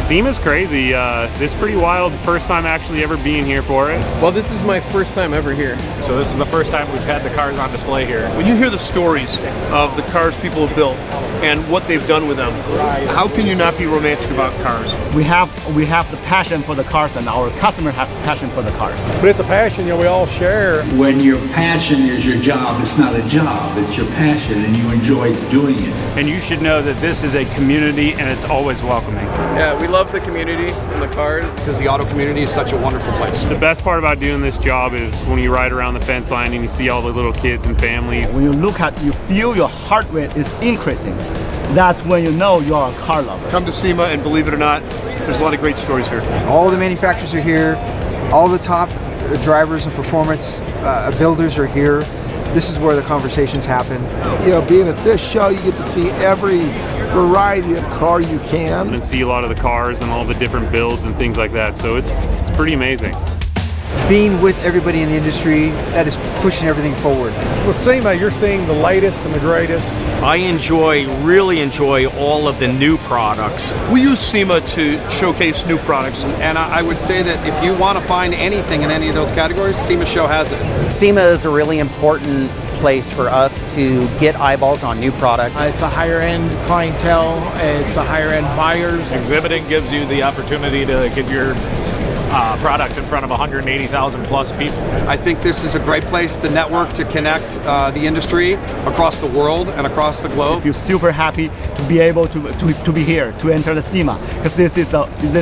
SEMA's crazy. This is pretty wild. First time actually ever being here for it. Well, this is my first time ever here. So this is the first time we've had the cars on display here. When you hear the stories of the cars people have built and what they've done with them, how can you not be romantic about cars? We have the passion for the cars, and our customer has the passion for the cars. But it's a passion, we all share. When your passion is your job, it's not a job, it's your passion and you enjoy doing it. And you should know that this is a community and it's always welcoming. Yeah, we love the community and the cars. Because the auto community is such a wonderful place. The best part about doing this job is when you ride around the fence line and you see all the little kids and family. When you look at, you feel your heart rate is increasing. That's when you know you are a car lover. Come to SEMA, and believe it or not, there's a lot of great stories here. All the manufacturers are here. All the top drivers and performance builders are here. This is where the conversations happen. Being at this show, you get to see every variety of car you can. And see a lot of the cars and all the different builds and things like that. So it's pretty amazing. Being with everybody in the industry, that is pushing everything forward. With SEMA, you're seeing the latest and the greatest. I really enjoy all of the new products. We use SEMA to showcase new products. And I would say that if you want to find anything in any of those categories, SEMA Show has it. SEMA is a really important place for us to get eyeballs on new product. It's a higher end clientele, it's a higher end buyers. Exhibiting gives you the opportunity to get your product in front of 180,000 plus people. I think this is a great place to network, to connect the industry across the world and across the globe. I feel super happy to be able to be here, to enter the SEMA, because this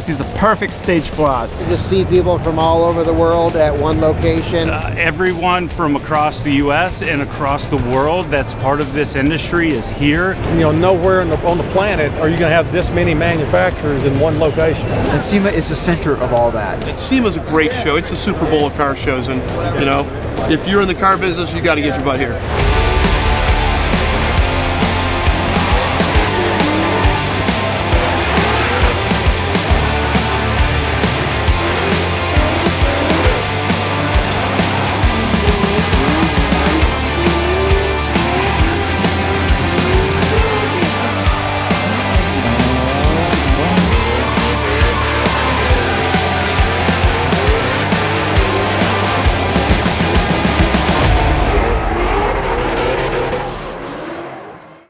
is a perfect stage for us. To see people from all over the world at one location. Everyone from across the US and across the world that's part of this industry is here. Nowhere on the planet are you going to have this many manufacturers in one location. And SEMA is the center of all that. SEMA's a great show. It's the Super Bowl of car shows, and if you're in the car business, you got to get your butt here.